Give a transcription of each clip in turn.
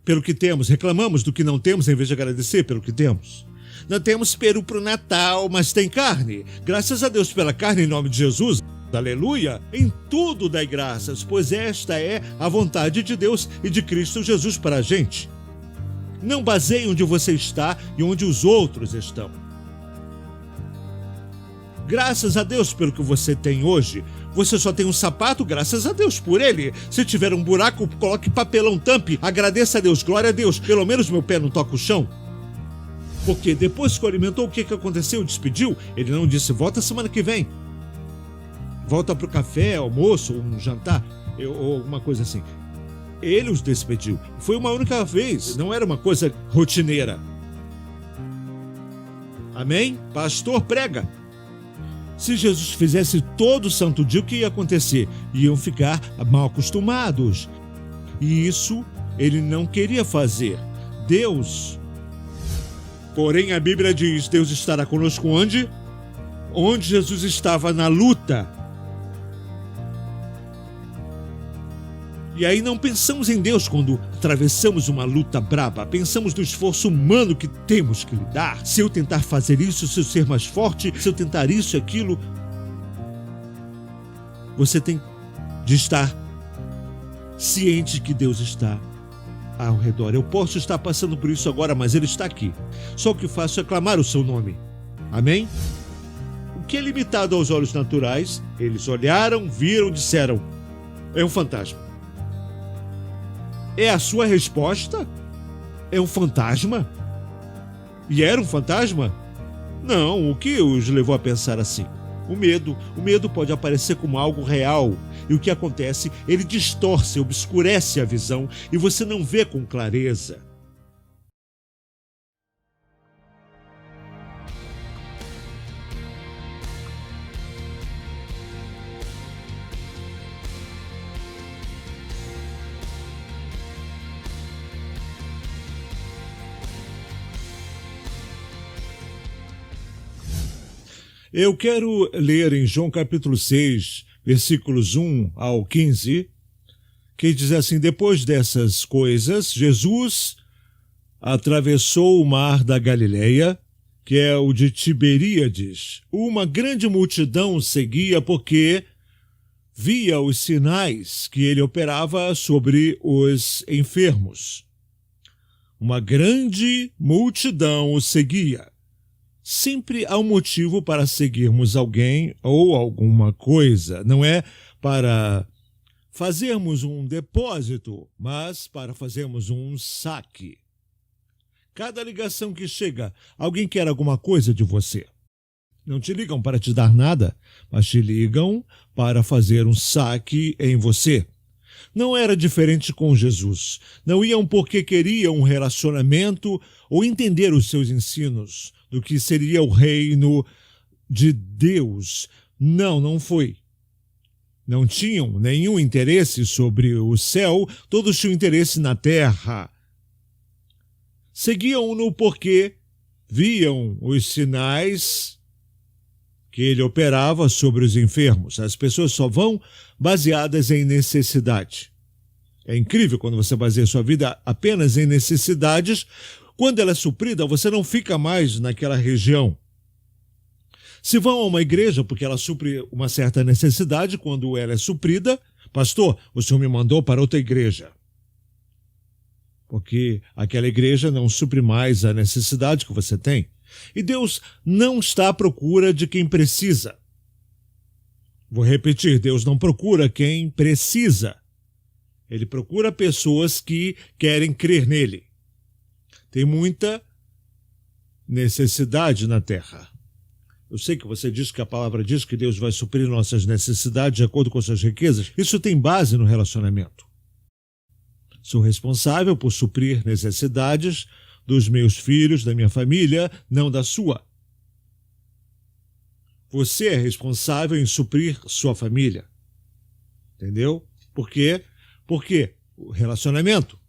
pelo que temos, reclamamos do que não temos em vez de agradecer pelo que temos. Não temos peru para o Natal, mas tem carne. Graças a Deus pela carne em nome de Jesus. Aleluia! Em tudo dai graças, pois esta é a vontade de Deus e de Cristo Jesus para a gente. Não baseie onde você está e onde os outros estão. Graças a Deus pelo que você tem hoje. Você só tem um sapato, graças a Deus por ele. Se tiver um buraco, coloque papelão, tampe. Agradeça a Deus, glória a Deus. Pelo menos meu pé não toca o chão. Porque depois que o alimentou, o que aconteceu? Despediu? Ele não disse, volta semana que vem. Volta para o café, almoço, um jantar, ou alguma coisa assim. Ele os despediu. Foi uma única vez, não era uma coisa rotineira. Amém? Pastor, prega. Se Jesus fizesse todo santo dia, o que ia acontecer? Iam ficar mal acostumados. E isso ele não queria fazer. Deus. Porém, a Bíblia diz, Deus estará conosco onde? Onde Jesus estava na luta. E aí não pensamos em Deus quando atravessamos uma luta braba. Pensamos no esforço humano que temos que lidar. Se eu tentar fazer isso, se eu ser mais forte, se eu tentar isso e aquilo. Você tem de estar ciente que Deus está ao redor. Eu posso estar passando por isso agora, mas Ele está aqui. Só o que faço é clamar o seu nome. Amém? O que é limitado aos olhos naturais, eles olharam, viram, disseram, é um fantasma. É a sua resposta? É um fantasma? E era um fantasma? Não, o que os levou a pensar assim? O medo. O medo pode aparecer como algo real. E o que acontece? Ele distorce, obscurece a visão e você não vê com clareza. Eu quero ler em João capítulo 6, versículos 1 ao 15, que diz assim, depois dessas coisas, Jesus atravessou o mar da Galileia, que é o de Tiberíades. Uma grande multidão o seguia porque via os sinais que ele operava sobre os enfermos. Uma grande multidão o seguia. Sempre há um motivo para seguirmos alguém ou alguma coisa. Não é para fazermos um depósito, mas para fazermos um saque. Cada ligação que chega, alguém quer alguma coisa de você. Não te ligam para te dar nada, mas te ligam para fazer um saque em você. Não era diferente com Jesus. Não iam porque queriam um relacionamento ou entender os seus ensinos do que seria o reino de Deus. Não foi. Não tinham nenhum interesse sobre o céu, todos tinham interesse na terra. Seguiam-no porque viam os sinais que ele operava sobre os enfermos. As pessoas só vão baseadas em necessidade. É incrível quando você baseia sua vida apenas em necessidades. Quando ela é suprida, você não fica mais naquela região. Se vão a uma igreja porque ela supre uma certa necessidade, quando ela é suprida, pastor, o senhor me mandou para outra igreja. Porque aquela igreja não supre mais a necessidade que você tem. E Deus não está à procura de quem precisa. Vou repetir, Deus não procura quem precisa. Ele procura pessoas que querem crer nele. Tem muita necessidade na terra. Eu sei que você diz que a palavra diz que Deus vai suprir nossas necessidades de acordo com suas riquezas. Isso tem base no relacionamento. Sou responsável por suprir necessidades dos meus filhos, da minha família, não da sua. Você é responsável em suprir sua família. Entendeu? Por quê? Porque o relacionamento.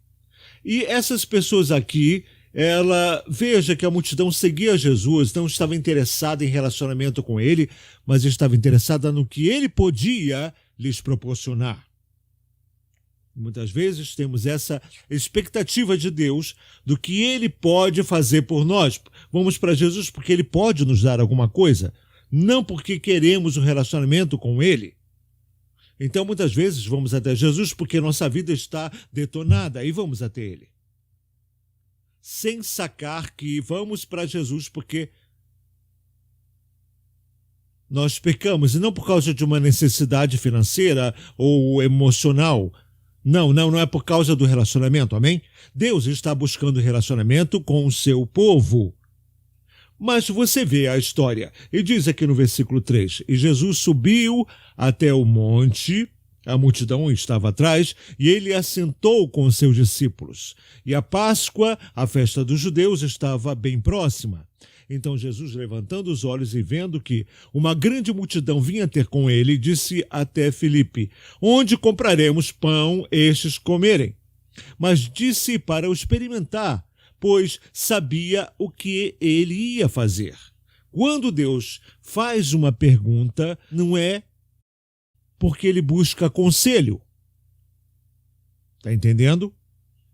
E essas pessoas aqui, ela veja que a multidão seguia Jesus, não estava interessada em relacionamento com ele, mas estava interessada no que ele podia lhes proporcionar. Muitas vezes temos essa expectativa de Deus do que Ele pode fazer por nós. Vamos para Jesus porque Ele pode nos dar alguma coisa, não porque queremos um relacionamento com Ele. Então, muitas vezes, vamos até Jesus porque nossa vida está detonada e vamos até Ele. Sem sacar que vamos para Jesus porque nós pecamos, e não por causa de uma necessidade financeira ou emocional. Não é por causa do relacionamento, amém? Deus está buscando relacionamento com o seu povo. Mas você vê a história, e diz aqui no versículo 3, e Jesus subiu até o monte, a multidão estava atrás, e ele assentou com os seus discípulos. E a Páscoa, a festa dos judeus, estava bem próxima. Então Jesus, levantando os olhos e vendo que uma grande multidão vinha ter com ele, disse até Filipe, onde compraremos pão estes comerem? Mas disse para o experimentar, pois sabia o que ele ia fazer. Quando Deus faz uma pergunta, não é porque ele busca conselho. Está entendendo?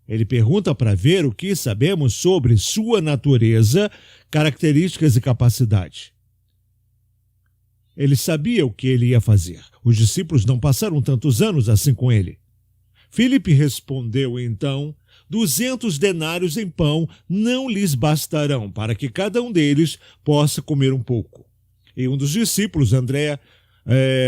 Ele pergunta para ver o que sabemos sobre sua natureza, características e capacidade. Ele sabia o que ele ia fazer. Os discípulos não passaram tantos anos assim com ele. Filipe respondeu então, 200 denários em pão não lhes bastarão, para que cada um deles possa comer um pouco. E um dos discípulos, André,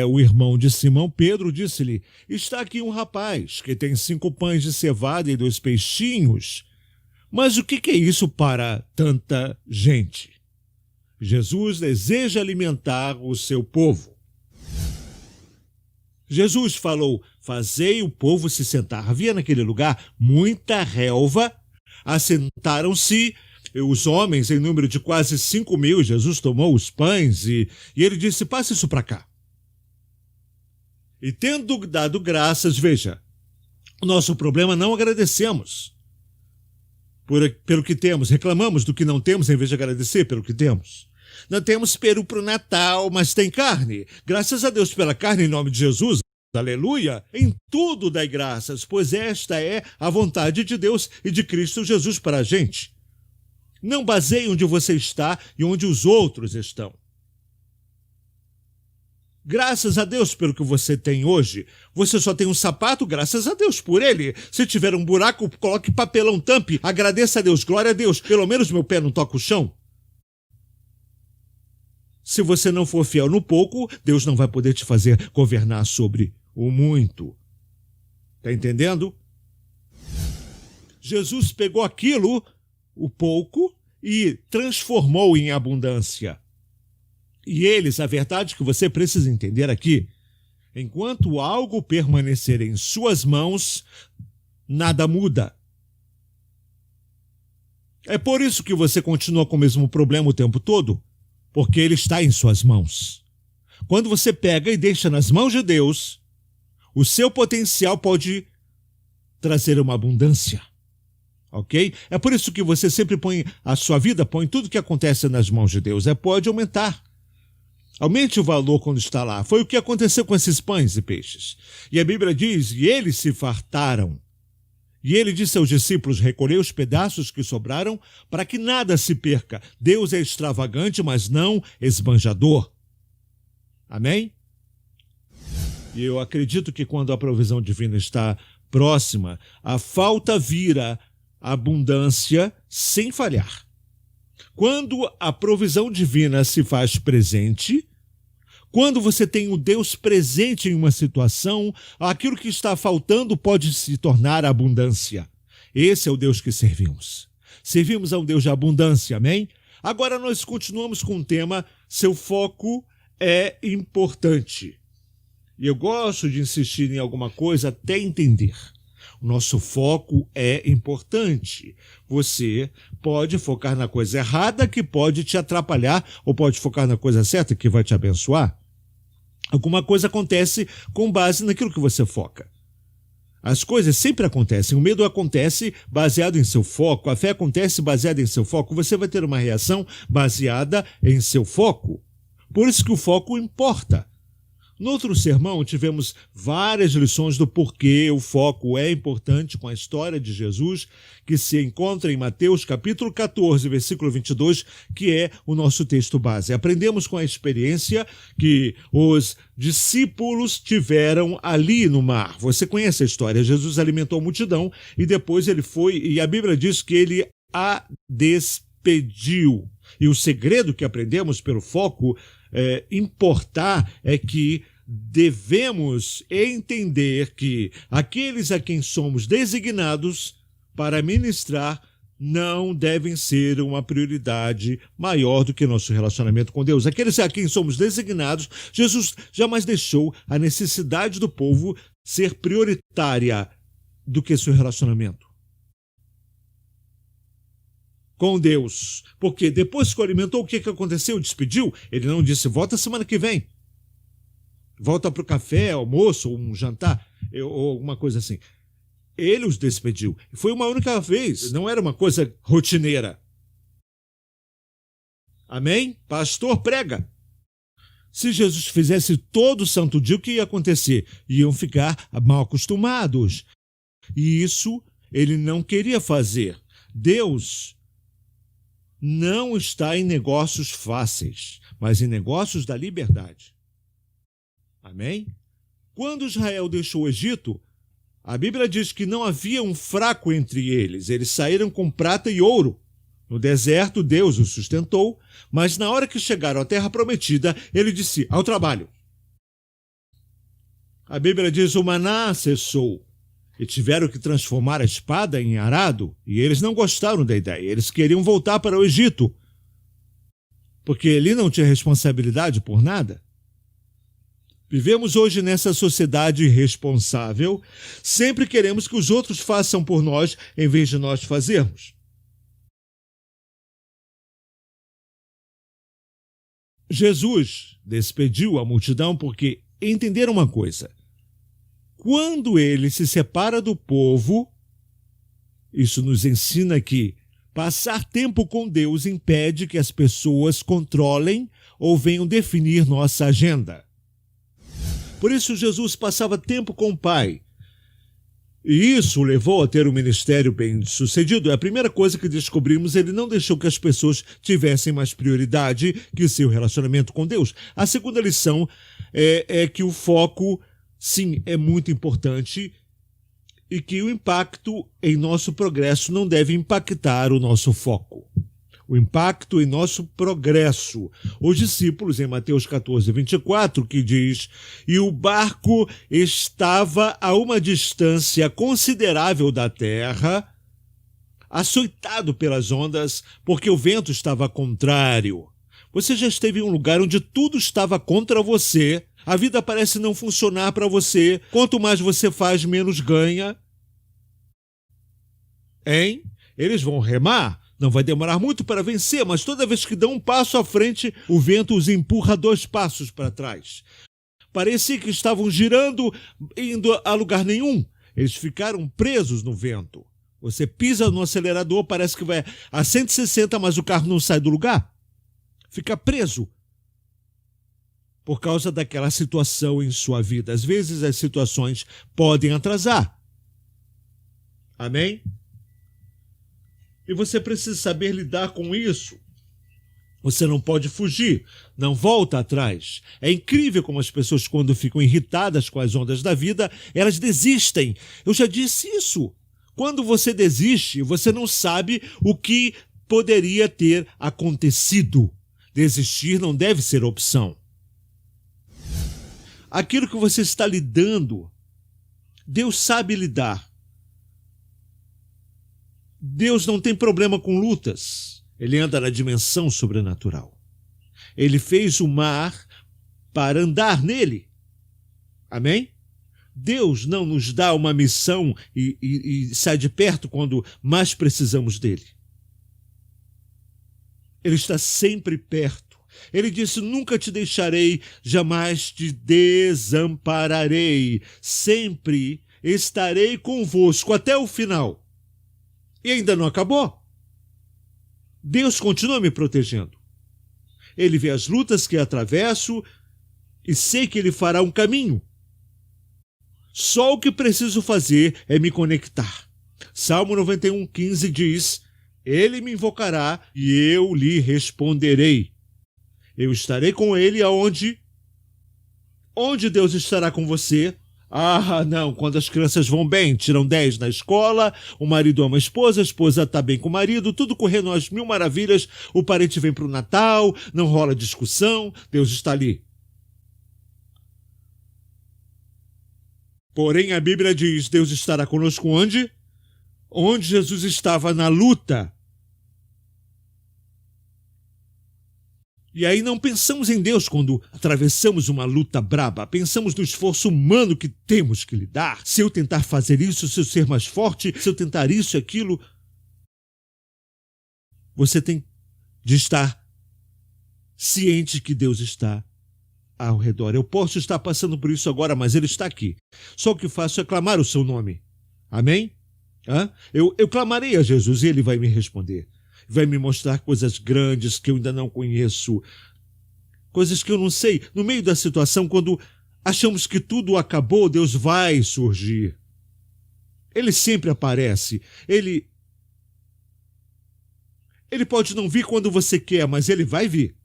o irmão de Simão Pedro, disse-lhe, está aqui um rapaz que tem 5 pães de cevada e 2 peixinhos. Mas o que é isso para tanta gente? Jesus deseja alimentar o seu povo. Jesus falou, fazei o povo se sentar. Havia naquele lugar muita relva, assentaram-se os homens em número de quase 5.000. Jesus tomou os pães e ele disse, passe isso para cá. E tendo dado graças, veja, o nosso problema não agradecemos pelo que temos, reclamamos do que não temos em vez de agradecer pelo que temos. Não temos peru para o Natal, mas tem carne. Graças a Deus pela carne em nome de Jesus. Aleluia! Em tudo dai graças, pois esta é a vontade de Deus e de Cristo Jesus para a gente. Não baseie onde você está e onde os outros estão. Graças a Deus pelo que você tem hoje. Você só tem um sapato, graças a Deus por ele. Se tiver um buraco, coloque papelão, tampe. Agradeça a Deus, glória a Deus. Pelo menos meu pé não toca o chão. Se você não for fiel no pouco, Deus não vai poder te fazer governar sobre o muito. Está entendendo? Jesus pegou aquilo, o pouco, e transformou em abundância. E eles, a verdade que você precisa entender aqui, enquanto algo permanecer em suas mãos, nada muda. É por isso que você continua com o mesmo problema o tempo todo, porque ele está em suas mãos. Quando você pega e deixa nas mãos de Deus, o seu potencial pode trazer uma abundância. Ok? É por isso que você sempre põe a sua vida, põe tudo que acontece nas mãos de Deus. Pode aumentar. Aumente o valor quando está lá. Foi o que aconteceu com esses pães e peixes. E a Bíblia diz, e eles se fartaram. E ele disse aos discípulos, recolhei os pedaços que sobraram para que nada se perca. Deus é extravagante, mas não esbanjador. Amém? E eu acredito que quando a provisão divina está próxima, a falta vira abundância sem falhar. Quando a provisão divina se faz presente, quando você tem o Deus presente em uma situação, aquilo que está faltando pode se tornar abundância. Esse é o Deus que servimos. Servimos a um Deus de abundância, amém? Agora nós continuamos com o tema, seu foco é importante. E eu gosto de insistir em alguma coisa até entender. O nosso foco é importante. Você pode focar na coisa errada, que pode te atrapalhar, ou pode focar na coisa certa, que vai te abençoar. Alguma coisa acontece com base naquilo que você foca. As coisas sempre acontecem. O medo acontece baseado em seu foco. A fé acontece baseada em seu foco. Você vai ter uma reação baseada em seu foco. Por isso que o foco importa. No outro sermão, tivemos várias lições do porquê o foco é importante com a história de Jesus, que se encontra em Mateus capítulo 14, versículo 22, que é o nosso texto base. Aprendemos com a experiência que os discípulos tiveram ali no mar. Você conhece a história. Jesus alimentou a multidão e depois ele foi, e a Bíblia diz que ele a despediu. E o segredo que aprendemos pelo foco importar é que devemos entender que aqueles a quem somos designados para ministrar não devem ser uma prioridade maior do que nosso relacionamento com Deus. Aqueles a quem somos designados, Jesus jamais deixou a necessidade do povo ser prioritária do que seu relacionamento com Deus. Porque depois que o alimentou, o que aconteceu? Despediu? Ele não disse, volta semana que vem. Volta para o café, almoço, um jantar, ou alguma coisa assim. Ele os despediu. Foi uma única vez, não era uma coisa rotineira. Amém? Pastor, prega. Se Jesus fizesse todo santo dia, o que ia acontecer? Iam ficar mal acostumados. E isso ele não queria fazer. Deus não está em negócios fáceis, mas em negócios da liberdade. Amém? Quando Israel deixou o Egito, a Bíblia diz que não havia um fraco entre eles. Eles saíram com prata e ouro. No deserto, Deus os sustentou, mas na hora que chegaram à terra prometida, ele disse, ao trabalho. A Bíblia diz, o maná cessou. E tiveram que transformar a espada em arado, e eles não gostaram da ideia. Eles queriam voltar para o Egito, porque ele não tinha responsabilidade por nada. Vivemos hoje nessa sociedade irresponsável, sempre queremos que os outros façam por nós, em vez de nós fazermos. Jesus despediu a multidão porque entenderam uma coisa. Quando ele se separa do povo, isso nos ensina que passar tempo com Deus impede que as pessoas controlem ou venham definir nossa agenda. Por isso Jesus passava tempo com o Pai. E isso o levou a ter um ministério bem-sucedido. É a primeira coisa que descobrimos, ele não deixou que as pessoas tivessem mais prioridade que seu relacionamento com Deus. A segunda lição é que o foco, sim, é muito importante e que o impacto em nosso progresso não deve impactar o nosso foco. O impacto em nosso progresso. Os discípulos, em Mateus 14, 24, que diz, e o barco estava a uma distância considerável da terra, açoitado pelas ondas, porque o vento estava contrário. Você já esteve em um lugar onde tudo estava contra você, a vida parece não funcionar para você, quanto mais você faz, menos ganha. Hein? Eles vão remar? Não vai demorar muito para vencer, mas toda vez que dão um passo à frente, o vento os empurra 2 passos para trás. Parecia que estavam girando, indo a lugar nenhum. Eles ficaram presos no vento. Você pisa no acelerador, parece que vai a 160, mas o carro não sai do lugar. Fica preso por causa daquela situação em sua vida. Às vezes as situações podem atrasar. Amém? E você precisa saber lidar com isso. Você não pode fugir, não volta atrás. É incrível como as pessoas, quando ficam irritadas com as ondas da vida, elas desistem. Eu já disse isso. Quando você desiste, você não sabe o que poderia ter acontecido. Desistir não deve ser opção. Aquilo que você está lidando, Deus sabe lidar. Deus não tem problema com lutas. Ele anda na dimensão sobrenatural. Ele fez o mar para andar nele. Amém? Deus não nos dá uma missão e sai de perto quando mais precisamos dele. Ele está sempre perto. Ele disse, nunca te deixarei, jamais te desampararei. Sempre estarei convosco até o final. E ainda não acabou. Deus continua me protegendo. Ele vê as lutas que atravesso e sei que Ele fará um caminho. Só o que preciso fazer é me conectar. Salmo 91:15 diz: Ele me invocará e eu lhe responderei. Eu estarei com ele aonde? Onde Deus estará com você? Ah, não, quando as crianças vão bem, tiram 10 na escola, o marido ama a esposa está bem com o marido, tudo correndo às mil maravilhas, o parente vem para o Natal, não rola discussão, Deus está ali. Porém, a Bíblia diz, Deus estará conosco onde? Onde Jesus estava na luta. E aí não pensamos em Deus quando atravessamos uma luta braba. Pensamos no esforço humano que temos que lidar. Se eu tentar fazer isso, se eu ser mais forte, se eu tentar isso e aquilo. Você tem de estar ciente que Deus está ao redor. Eu posso estar passando por isso agora, mas Ele está aqui. Só o que faço é clamar o seu nome. Amém? Eu clamarei a Jesus e Ele vai me responder. Vai me mostrar coisas grandes que eu ainda não conheço, coisas que eu não sei. No meio da situação, quando achamos que tudo acabou, Deus vai surgir. Ele sempre aparece. Ele pode não vir quando você quer, mas Ele vai vir.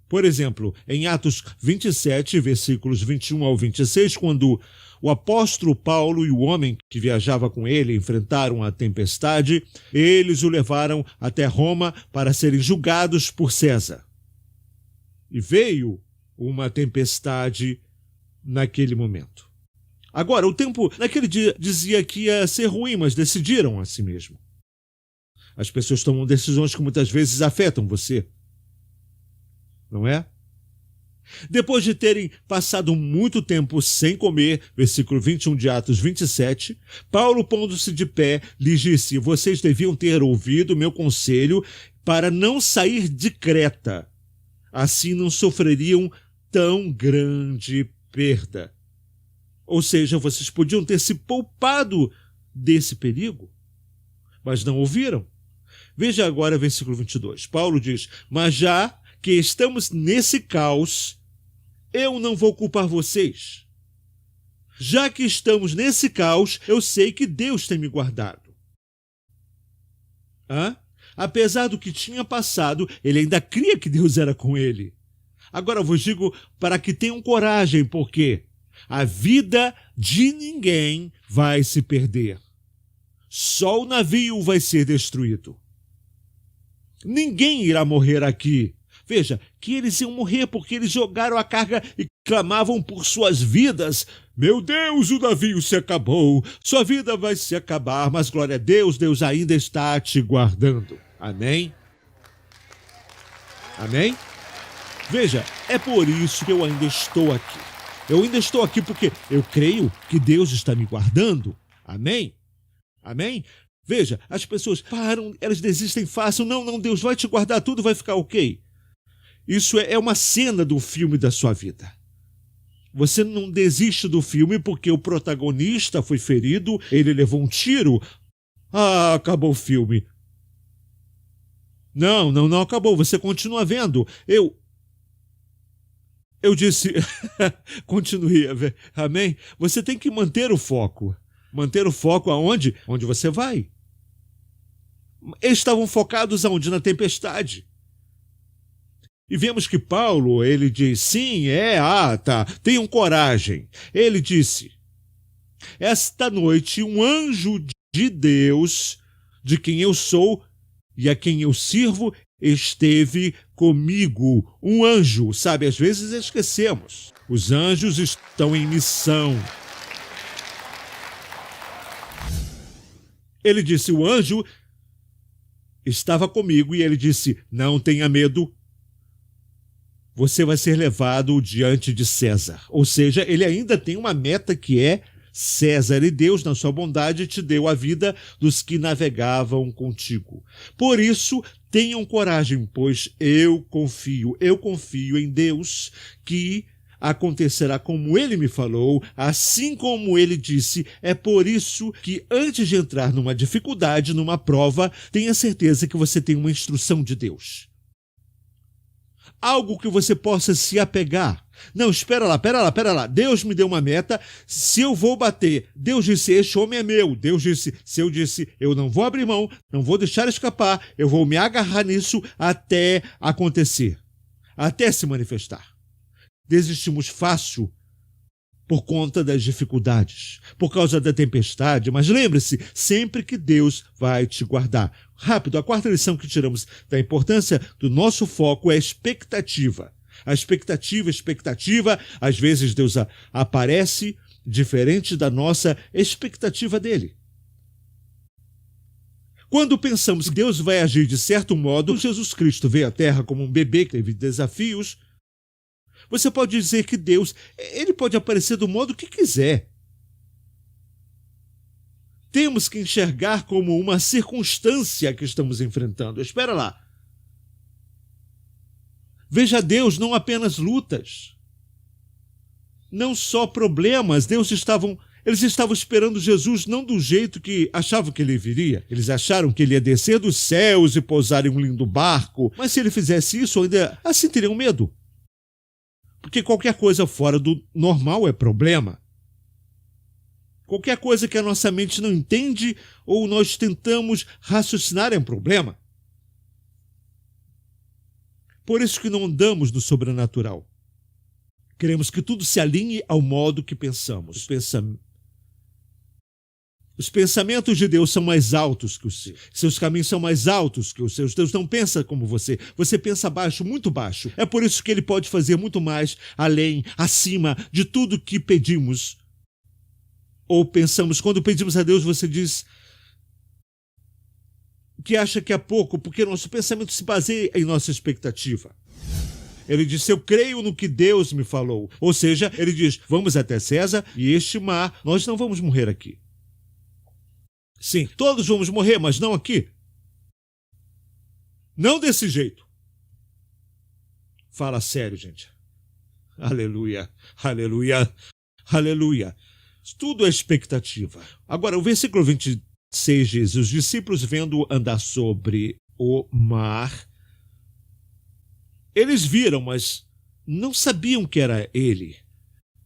Por exemplo, em Atos 27, versículos 21 ao 26, quando o apóstolo Paulo e o homem que viajava com ele enfrentaram a tempestade, eles o levaram até Roma para serem julgados por César. E veio uma tempestade naquele momento. Agora, o tempo naquele dia dizia que ia ser ruim, mas decidiram a si mesmo. As pessoas tomam decisões que muitas vezes afetam você. Não é? Depois de terem passado muito tempo sem comer, versículo 21 de Atos 27, Paulo, pondo-se de pé, lhes disse: vocês deviam ter ouvido meu conselho para não sair de Creta. Assim não sofreriam tão grande perda. Ou seja, vocês podiam ter se poupado desse perigo, mas não ouviram. Veja agora versículo 22. Paulo diz: mas já que estamos nesse caos, eu não vou culpar vocês. Já que estamos nesse caos, eu sei que Deus tem me guardado. Apesar do que tinha passado, ele ainda cria que Deus era com ele. Agora eu vos digo para que tenham coragem, porque a vida de ninguém vai se perder. Só o navio vai ser destruído. Ninguém irá morrer aqui. Veja, que eles iam morrer porque eles jogaram a carga e clamavam por suas vidas. Meu Deus, o navio se acabou. Sua vida vai se acabar, mas glória a Deus, Deus ainda está te guardando. Amém? Amém? Veja, é por isso que eu ainda estou aqui. Eu ainda estou aqui porque eu creio que Deus está me guardando. Amém? Amém? Veja, as pessoas param, elas desistem fácil. Não, Deus vai te guardar, tudo vai ficar ok. Isso é uma cena do filme da sua vida. Você não desiste do filme porque o protagonista foi ferido, ele levou um tiro. Acabou o filme. Não acabou, você continua vendo. Eu disse, continue, amém? Você tem que manter o foco. Manter o foco aonde? Onde você vai. Eles estavam focados aonde? Na tempestade. E vemos que Paulo, ele diz, sim, tenham coragem. Ele disse, esta noite um anjo de Deus, de quem eu sou e a quem eu sirvo, esteve comigo. Um anjo, sabe, às vezes esquecemos. Os anjos estão em missão. Ele disse, o anjo estava comigo e ele disse, não tenha medo. Você vai ser levado diante de César. Ou seja, ele ainda tem uma meta que é César, e Deus, na sua bondade, te deu a vida dos que navegavam contigo. Por isso, tenham coragem, pois eu confio em Deus, que acontecerá como ele me falou, assim como ele disse. É por isso que, antes de entrar numa dificuldade, numa prova, tenha certeza que você tem uma instrução de Deus. algo que você possa se apegar. Não, espera lá. Deus me deu uma meta, se eu vou bater, Deus disse, este homem é meu. Deus disse, se eu disse, eu não vou abrir mão, não vou deixar escapar, eu vou me agarrar nisso até acontecer, até se manifestar. Desistimos fácil por conta das dificuldades, por causa da tempestade, mas lembre-se, sempre que Deus vai te guardar. Rápido, a quarta lição que tiramos da importância do nosso foco é a expectativa. A expectativa, às vezes Deus aparece diferente da nossa expectativa dele. Quando pensamos que Deus vai agir de certo modo, Jesus Cristo veio à Terra como um bebê que teve desafios, você pode dizer que Deus, ele pode aparecer do modo que quiser. Temos que enxergar como uma circunstância que estamos enfrentando. Espera lá. Veja Deus, não apenas lutas, não só problemas. Eles estavam esperando Jesus não do jeito que achavam que ele viria. Eles acharam que ele ia descer dos céus e pousar em um lindo barco. Mas se ele fizesse isso, ainda assim teriam medo. Porque qualquer coisa fora do normal é problema. Qualquer coisa que a nossa mente não entende ou nós tentamos raciocinar é um problema. Por isso que não andamos no sobrenatural. Queremos que tudo se alinhe ao modo que pensamos. Os pensamentos de Deus são mais altos que os seus. Seus caminhos são mais altos que os seus. Deus não pensa como você. Você pensa baixo, muito baixo. É por isso que ele pode fazer muito mais, além, acima de tudo que pedimos ou pensamos. Quando pedimos a Deus, você diz que acha que é pouco, porque nosso pensamento se baseia em nossa expectativa. Ele disse, eu creio no que Deus me falou. Ou seja, ele diz, vamos até César e este mar, nós não vamos morrer aqui. Sim, todos vamos morrer, mas não aqui. Não desse jeito. Fala sério, gente. Aleluia, aleluia, aleluia. Tudo é expectativa. Agora, o versículo 26 diz, os discípulos vendo andar sobre o mar, eles viram, mas não sabiam que era ele.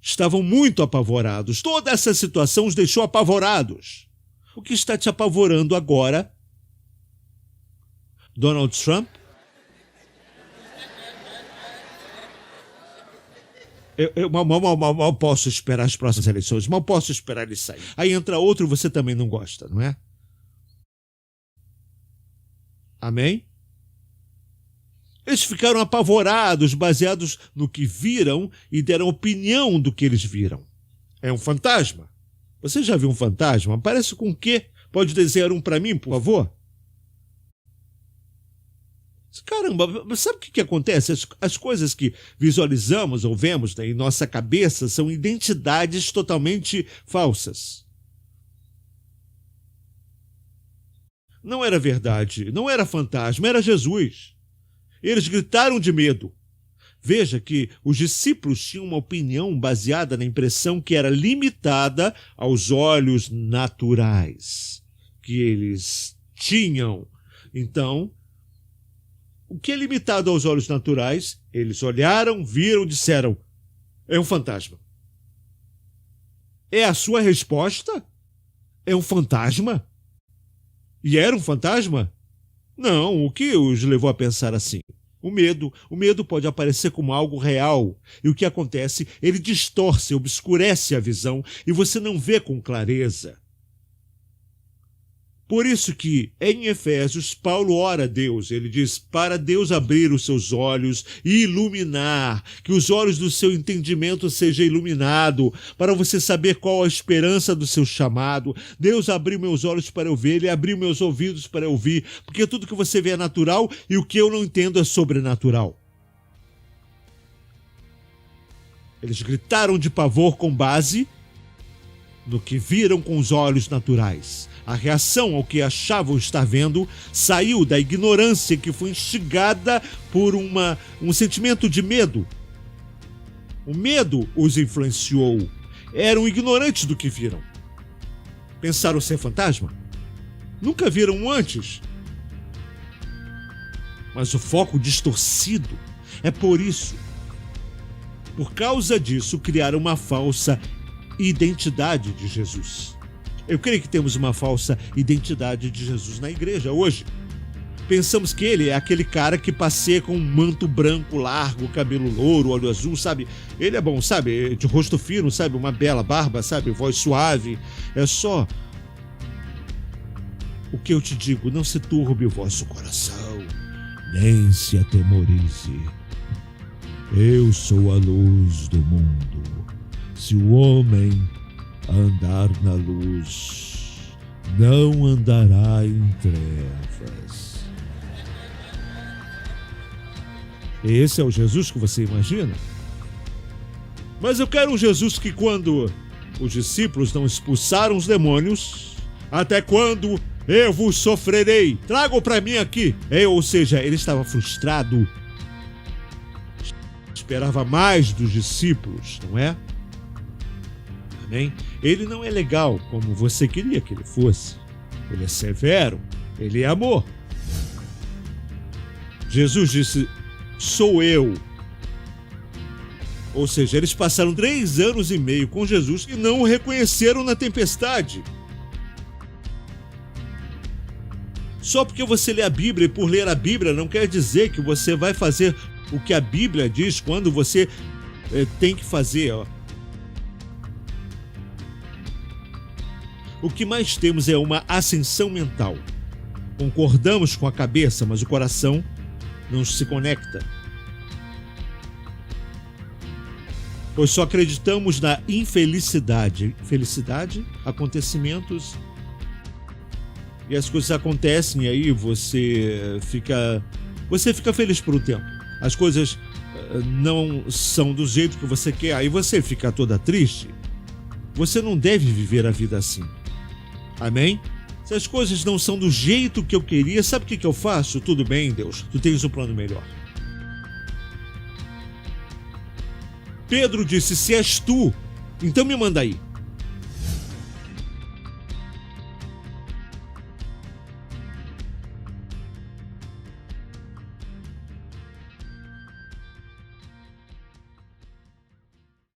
Estavam muito apavorados. Toda essa situação os deixou apavorados. O que está te apavorando agora? Donald Trump? Eu mal posso esperar as próximas eleições, mal posso esperar ele sair. Aí entra outro, você também não gosta, não é? Amém? Eles ficaram apavorados, baseados no que viram e deram opinião do que eles viram. É um fantasma. Você já viu um fantasma? Parece com o quê? Pode desenhar um para mim, por favor? Caramba, sabe o que acontece? As coisas que visualizamos ou vemos, né, em nossa cabeça são identidades totalmente falsas. Não era verdade, não era fantasma, era Jesus. Eles gritaram de medo. Veja que os discípulos tinham uma opinião baseada na impressão que era limitada aos olhos naturais que eles tinham. Então, o que é limitado aos olhos naturais, eles olharam, viram, disseram, é um fantasma. É a sua resposta? É um fantasma? E era um fantasma? Não, o que os levou a pensar assim? O medo pode aparecer como algo real. E o que acontece? Ele distorce, obscurece a visão e você não vê com clareza. Por isso que, em Efésios, Paulo ora a Deus. Ele diz, para Deus abrir os seus olhos e iluminar, que os olhos do seu entendimento sejam iluminados, para você saber qual a esperança do seu chamado. Deus abriu meus olhos para eu ver, Ele abriu meus ouvidos para eu ouvir, porque tudo que você vê é natural e o que eu não entendo é sobrenatural. Eles gritaram de pavor com base no que viram com os olhos naturais. A reação ao que achavam estar vendo saiu da ignorância que foi instigada por um sentimento de medo. O medo os influenciou. Eram ignorantes do que viram. Pensaram ser fantasma? Nunca viram antes. Mas o foco distorcido É por isso, por causa disso, criaram uma falsa identidade de Jesus. Eu creio que temos uma falsa identidade de Jesus na igreja hoje. Pensamos que ele é aquele cara que passeia com um manto branco largo, cabelo louro, olho azul, sabe? Ele é bom, sabe? De rosto fino, sabe? Uma bela barba, sabe? Voz suave. É só o que eu te digo, não se turbe o vosso coração, nem se atemorize. Eu sou a luz do mundo. Se o homem andar na luz, não andará em trevas. Esse é o Jesus que você imagina? Mas eu quero um Jesus que, quando os discípulos não expulsaram os demônios, até quando eu vos sofrerei, tragam para mim aqui. Ou seja, ele estava frustrado, esperava mais dos discípulos, não é? Amém? Ele não é legal como você queria que ele fosse. Ele é severo, ele é amor. Jesus disse: sou eu. Ou seja, eles passaram 3 anos e meio com Jesus e não o reconheceram na tempestade. Só porque você lê a Bíblia e por ler a Bíblia não quer dizer que você vai fazer o que a Bíblia diz quando você tem que fazer. O que mais temos é uma ascensão mental. Concordamos com a cabeça, mas o coração não se conecta. Pois só acreditamos na infelicidade. Felicidade, acontecimentos, e as coisas acontecem e aí você fica feliz por um tempo. As coisas não são do jeito que você quer, aí você fica toda triste. Você não deve viver a vida assim. Amém? Se as coisas não são do jeito que eu queria, sabe o que eu faço? Tudo bem, Deus, tu tens um plano melhor. Pedro disse: se és tu, então me manda aí.